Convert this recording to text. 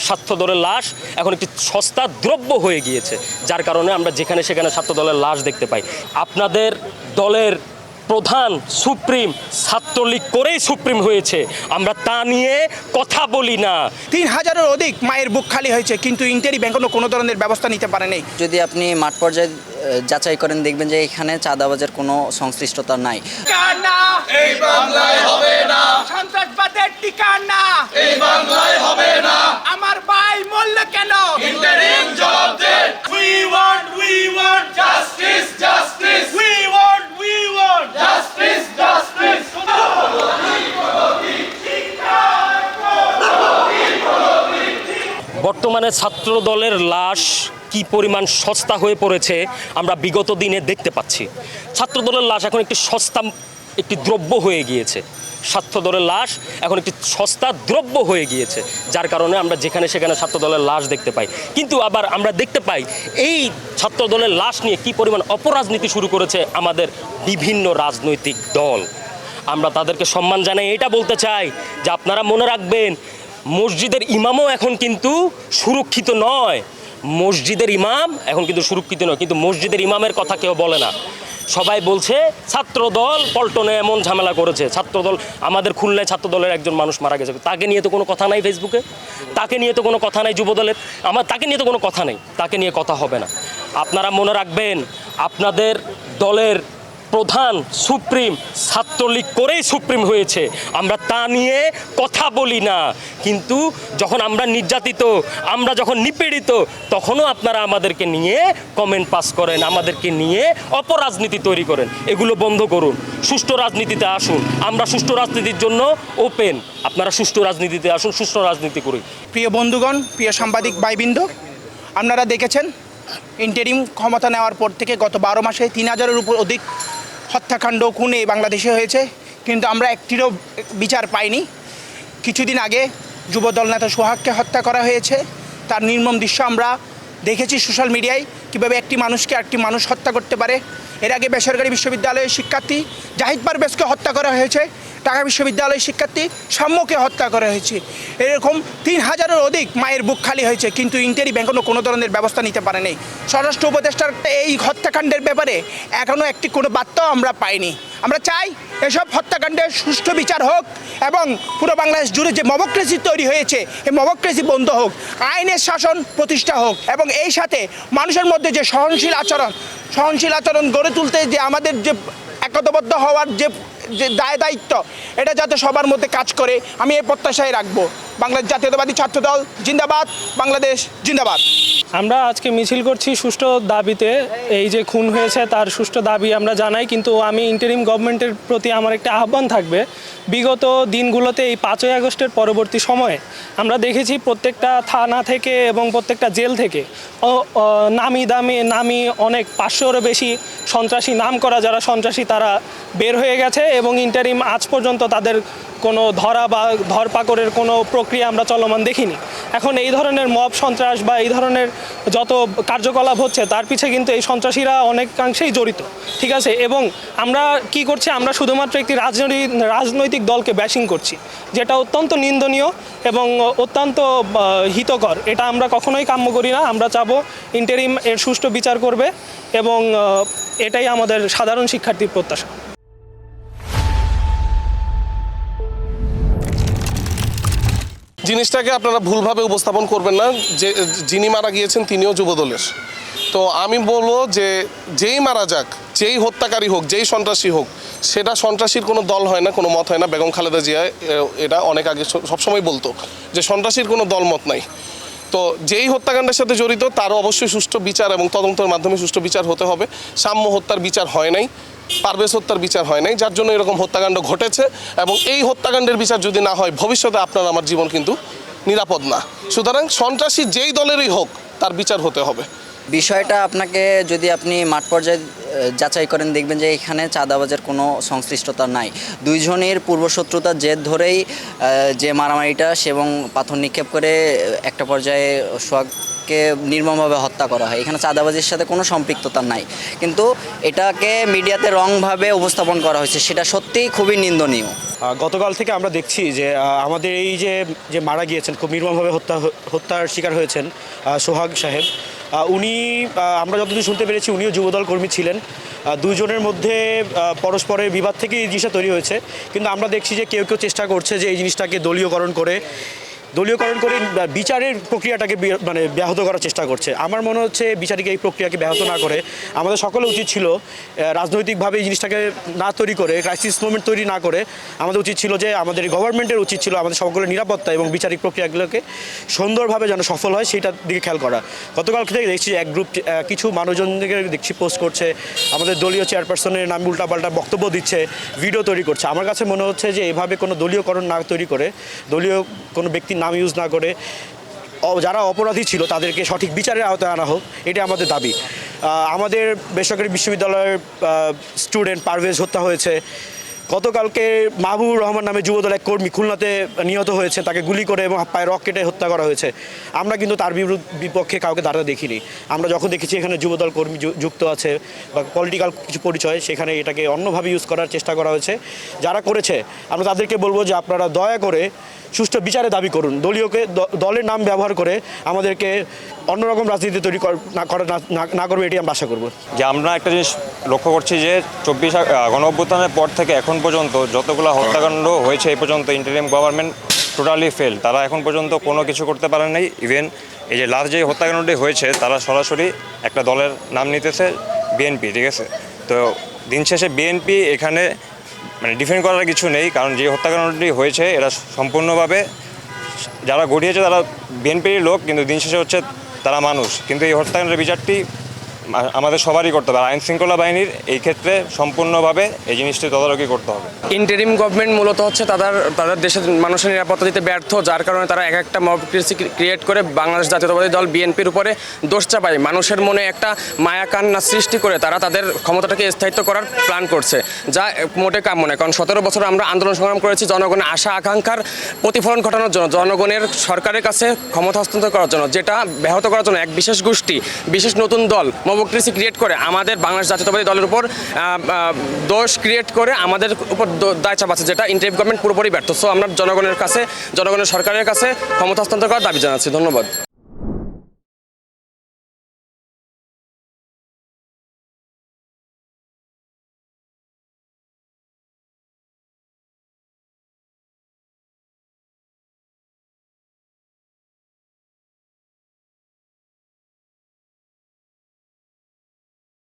স্বার্থদলের লাশ এখন একটি সস্তা দ্রব্য হয়ে গিয়েছে, যার কারণে আমরা যেখানে সেখানে স্বার্থদলের লাশ দেখতে পাই। আপনাদের দলের প্রধান সুপ্রিম ছাত্রলীগ করেই সুপ্রিম হয়েছে, আমরা তা নিয়ে কথা বলি না। 3000-এর অধিক মায়ের বুক খালি হয়েছে, কিন্তু ইন্টারিম এখনো কোনো ধরনের ব্যবস্থা নিতে পারেনি। যদি আপনি মাঠ পর্যায়ে যাচাই করেন দেখবেন যে এখানে চাঁদাবাজের কোনো সংশ্লিষ্টতা নাই। এই বাংলায় হবে না, সন্ত্রাসবাদের ঠিকানা এই বাংলায় হবে না, আমার ভাই মরল কেন? ইন্টারিম জবাব দে। We want justice, justice. We want Justice, justice. বর্তমানে ছাত্র দলের লাশ কি পরিমাণ সস্তা হয়ে পড়েছে আমরা বিগত দিনে দেখতে পাচ্ছি। ছাত্র দলের লাশ এখন একটি সস্তা একটি দ্রব্য হয়ে গিয়েছে। ছাত্র দলের লাশ এখন একটি সস্তা দ্রব্য হয়ে গিয়েছে, যার কারণে আমরা যেখানে সেখানে ছাত্র দলের লাশ দেখতে পাই। কিন্তু আবার আমরা দেখতে পাই এই ছাত্র দলের লাশ নিয়ে কি পরিমাণ অপরাজনীতি শুরু করেছে আমাদের বিভিন্ন রাজনৈতিক দল। আমরা তাদেরকে সম্মান জানাই, এটা বলতে চাই যে আপনারা মনে রাখবেন মসজিদের ইমামও এখন কিন্তু সুরক্ষিত নয়। মসজিদের ইমাম এখন কিন্তু সুরক্ষিত নয়, কিন্তু মসজিদের ইমামের কথা কেউ বলে না। সবাই বলছে ছাত্রদল পল্টনে এমন ঝামেলা করেছে, ছাত্রদল আমাদের খুলনায় ছাত্রদলের একজন মানুষ মারা গেছে, তাকে নিয়ে তো কোনো কথা নাই ফেসবুকে, তাকে নিয়ে তো কোনো কথা নাই যুবদলের, তাকে নিয়ে তো কোনো কথা নেই, তাকে নিয়ে কথা হবে না। আপনারা মনে রাখবেন আপনাদের দলের প্রধান সুপ্রিম ছাত্রলীগ করেই সুপ্রিম হয়েছে, আমরা তা নিয়ে কথা বলি না। কিন্তু যখন আমরা নির্যাতিত, আমরা যখন নিপীড়িত, তখনও আপনারা আমাদেরকে নিয়ে কমেন্ট পাস করেন, আমাদেরকে নিয়ে অপরাজনীতি তৈরি করেন। এগুলো বন্ধ করুন, সুষ্ঠু রাজনীতিতে আসুন। আমরা সুষ্ঠু রাজনীতির জন্য ওপেন, আপনারা সুষ্ঠু রাজনীতিতে আসুন, সুষ্ঠু রাজনীতি করি। প্রিয় বন্ধুগণ, প্রিয় সাংবাদিক ভাইবৃন্দ, আপনারা দেখেছেন ইন্টারিম ক্ষমতা নেওয়ার পর থেকে গত 12 মাসে 3000-এর উপর অধিক হত্যাকাণ্ড খুন এই বাংলাদেশে হয়েছে, কিন্তু আমরা একটিরও বিচার পাইনি। কিছুদিন আগে যুবদল নেতা সোহাগকে হত্যা করা হয়েছে, তার নির্মম দৃশ্য আমরা দেখেছি সোশ্যাল মিডিয়ায়, কীভাবে একটি মানুষকে আরেকটি মানুষ হত্যা করতে পারে। এর আগে বেসরকারি বিশ্ববিদ্যালয়ের শিক্ষার্থী জাহিদ পারভেজকে হত্যা করা হয়েছে, ঢাকা বিশ্ববিদ্যালয়ের শিক্ষার্থী সাম্যকে হত্যা করা হয়েছে। এরকম 3000-এর অধিক মায়ের বুক খালি হয়েছে, কিন্তু ইন্টারিম এখনও কোনো ধরনের ব্যবস্থা নিতে পারেনি। স্বরাষ্ট্র উপদেষ্টার এই হত্যাকাণ্ডের ব্যাপারে এখনও একটি কোনো বার্তাও আমরা পাইনি। আমরা চাই এসব হত্যাকাণ্ডের সুষ্ঠু বিচার হোক এবং পুরো বাংলাদেশ জুড়ে যে মবক্রেসি তৈরি হয়েছে এই মবক্রেসি বন্ধ হোক, আইনের শাসন প্রতিষ্ঠা হোক এবং এই সাথে মানুষের মধ্যে যে সহনশীল আচরণ গড়ে তুলতে যে আমাদের যে একতাবদ্ধ হওয়ার যে দায়িত্ব, এটা যাতে সবার মধ্যে কাজ করে, আমি এই প্রত্যাশায় রাখবো। বাংলাদেশ জাতীয়তাবাদী ছাত্রদল জিন্দাবাদ, বাংলাদেশ জিন্দাবাদ। আমরা আজকে মিছিল করছি সুষ্ঠু দাবিতে। এই যে খুন হয়েছে তার সুষ্ঠু দাবি আমরা জানাই, কিন্তু আমি ইন্টারিম গভর্নমেন্টের প্রতি আমার একটা আহ্বান থাকবে। বিগত দিনগুলোতে এই 5ই আগস্টের পরবর্তী সময়ে আমরা দেখেছি প্রত্যেকটা থানা থেকে এবং প্রত্যেকটা জেল থেকে নামি অনেক 500-এরও বেশি সন্ত্রাসী নাম করা যারা সন্ত্রাসী তারা বের হয়ে গেছে এবং ইন্টারিম আজ পর্যন্ত তাদের কোনো ধরা বা ধরপাকড়ের কোনো প্রক্রিয়া আমরা চলমান দেখিনি। এখন এই ধরনের মব সন্ত্রাস বা এই ধরনের যত কার্যকলাপ হচ্ছে তার পিছে কিন্তু এই সন্ত্রাসীরা অনেকাংশেই জড়িত, ঠিক আছে। এবং আমরা কি করছি, আমরা শুধুমাত্র একটি রাজনৈতিক দলকে ব্যাশিং করছি, যেটা অত্যন্ত নিন্দনীয় এবং অত্যন্ত হিতকর। এটা আমরা কখনোই কাম্য করি না। আমরা চাবো ইন্টারিম এর সুষ্ঠু বিচার করবে এবং এটাই আমাদের সাধারণ শিক্ষার্থীর প্রত্যাশা। জিনিসটাকে আপনারা ভুলভাবে উপস্থাপন করবেন না যে যিনি মারা গিয়েছেন তিনিও যুবদলের। তো আমি বলবো যে যেই মারা যাক, যেই হত্যাকারী হোক, যেই সন্ত্রাসী হোক, সেটা সন্ত্রাসীর কোনো দল হয় না, কোনো মত হয় না। বেগম খালেদা জিয়া এটা অনেক আগে সবসময় বলতো যে সন্ত্রাসীর কোনো দলমত নাই। তো যেই হত্যাকাণ্ডের সাথে জড়িত তারও অবশ্যই সুষ্ঠু বিচার এবং তদন্তের মাধ্যমে সুষ্ঠু বিচার হতে হবে। সাম্য হত্যার বিচার হয় নাই, পারভেজ হত্যার বিচার হয় নাই, যার জন্য এরকম হত্যাকাণ্ড ঘটেছে। এবং এই হত্যাকাণ্ডের বিচার যদি না হয় ভবিষ্যতে আপনার আমার জীবন কিন্তু নিরাপদ না। সুতরাং সন্ত্রাসী যেই দলেরই হোক তার বিচার হতে হবে। বিষয়টা আপনাকে যদি আপনি মাঠ পর্যায়ে যাচাই করেন দেখবেন যে এখানে চাঁদাবাজের কোনো সংশ্লিষ্টতা নাই। দুইজনের পূর্বশত্রুতার জেদ ধরেই যে মারামারিটা এবং পাথর নিক্ষেপ করে একটা পর্যায়ে সোহাগকে নির্মমভাবে হত্যা করা হয়। এখানে চাঁদাবাজির সাথে কোনো সম্পৃক্ততা নাই, কিন্তু এটাকে মিডিয়াতে রংভাবে উপস্থাপন করা হয়েছে, সেটা সত্যিই খুবই নিন্দনীয়। গতকাল থেকে আমরা দেখছি যে আমাদের এই যে যে মারা গিয়েছেন, খুব নির্মমভাবে হত্যার শিকার হয়েছেন সোহাগ সাহেব, উনি আমরা যতদূর শুনতে পেরেছি উনিও যুবদল কর্মী ছিলেন। দুজনের মধ্যে পরস্পরের বিবাদ থেকে এই জিনিসটা তৈরি হয়েছে, কিন্তু আমরা দেখছি যে কেউ কেউ চেষ্টা করছে যে এই জিনিসটাকে দলীয়করণ করে বিচারের প্রক্রিয়াটাকে মানে ব্যাহত করার চেষ্টা করছে। আমার মনে হচ্ছে বিচারিক এই প্রক্রিয়াকে ব্যাহত না করে আমাদের সকলের উচিত ছিল রাজনৈতিকভাবে এই জিনিসটাকে না তৈরি করে, ক্রাইসিস মোমেন্ট তৈরি না করে আমাদের উচিত ছিল যে আমাদের গভর্নমেন্টের উচিত ছিল আমাদের সকলের নিরাপত্তা এবং বিচারিক প্রক্রিয়াগুলোকে সুন্দরভাবে যেন সফল হয় সেইটার দিকে খেয়াল করা। গতকাল থেকে দেখছি এক গ্রুপ কিছু মানুষজনকে দেখছি পোস্ট করছে, আমাদের দলীয় চেয়ারপারসনের নাম উল্টাপাল্টা বক্তব্য দিচ্ছে, ভিডিও তৈরি করছে। আমার কাছে মনে হচ্ছে যে এভাবে কোনো দলীয়করণ না তৈরি করে, দলীয় কোনো ব্যক্তির নাম ইউজ না করে যারা অপরাধী ছিল তাদেরকে সঠিক বিচারের আওতায় আনা হোক, এটা আমাদের দাবি। আমাদের বেসরকারি বিশ্ববিদ্যালয়ের স্টুডেন্ট পারভেজ হত্যা হয়েছে। গতকালকে মাহবুবুর রহমান নামে যুবদল এক কর্মী খুলনাতে নিহত হয়েছে, তাকে গুলি করে এবং পায়ে রক কেটে হত্যা করা হয়েছে। আমরা কিন্তু তার বিপক্ষে কাউকে দাঁড়াতে দেখিনি। আমরা যখন দেখেছি এখানে যুবদল কর্মী যুক্ত আছে বা পলিটিক্যাল কিছু পরিচয়, সেখানে এটাকে অন্যভাবে ইউজ করার চেষ্টা করা হয়েছে। যারা করেছে আমরা তাদেরকে বলবো যে আপনারা দয়া করে সুষ্ঠু বিচারে দাবি করুন। দলের নাম ব্যবহার করে আমাদেরকে অন্যরকম রাজনীতি তৈরি না করবে, এটি আমি আশা করবো। যে আমরা একটা জিনিস লক্ষ্য করছি যে 24 গণঅভ্যুত্থানের পর থেকে এখন পর্যন্ত যতগুলো হত্যাকাণ্ড হয়েছে এই পর্যন্ত ইন্টারিম গভর্নমেন্ট টোটালি ফেল। তারা এখন পর্যন্ত কোনো কিছু করতে পারেন নাই। ইভেন এই যে লাস্ট যে হত্যাকাণ্ডটি হয়েছে তারা সরাসরি একটা দলের নাম নিতেছে বিএনপি, ঠিক আছে? তো দিন শেষে বিএনপি এখানে মানে ডিফেন্ড করার কিছু নেই, কারণ যে হত্যাকাণ্ডটি হয়েছে এরা সম্পূর্ণভাবে যারা ঘটিয়েছে তারা বিএনপির লোক, কিন্তু দিন শেষে হচ্ছে তারা মানুষ। কিন্তু এই হত্যাকাণ্ডের বিচারটি আমাদের সবারই করতে হবে। আইন শৃঙ্খলা বাহিনীর এই ক্ষেত্রে সম্পূর্ণভাবে এই জিনিসটি তদারকি করতে হবে। ইন্টারিম গভর্নমেন্ট মূলত হচ্ছে তাদের দেশের মানুষের নিরাপত্তা দিতে ব্যর্থ, যার কারণে তারা একটা মবক্রেসি ক্রিয়েট করে বাংলাদেশ জাতীয়তাবাদী দল বিএনপির উপরে দোষ চাপায়, মানুষের মনে একটা মায়া কান্না সৃষ্টি করে তারা তাদের ক্ষমতাটাকে স্থায়িত্ব করার প্ল্যান করছে, যা মোটে কাম্য নয়। কারণ 17 বছর আমরা আন্দোলন সংগ্রাম করেছি জনগণের আশা আকাঙ্ক্ষার প্রতিফলন ঘটানোর জন্য, জনগণের সরকারের কাছে ক্ষমতা হস্তান্তর করার জন্য, যেটা ব্যাহত করার জন্য এক বিশেষ গোষ্ঠী, বিশেষ নতুন দল মবক্রেসি ক্রিয়েট করে আমাদের বাংলাদেশ জাতীয়তাবাদী দলের উপর দোষ ক্রিয়েট করে আমাদের উপর দায় চাপাচ্ছে, যেটা ইন্টারিম গভর্নমেন্ট পুরোপুরি ব্যর্থ। সো আমরা জনগণের সরকারের কাছে ক্ষমতা হস্তান্তর করার দাবি জানাচ্ছি। ধন্যবাদ।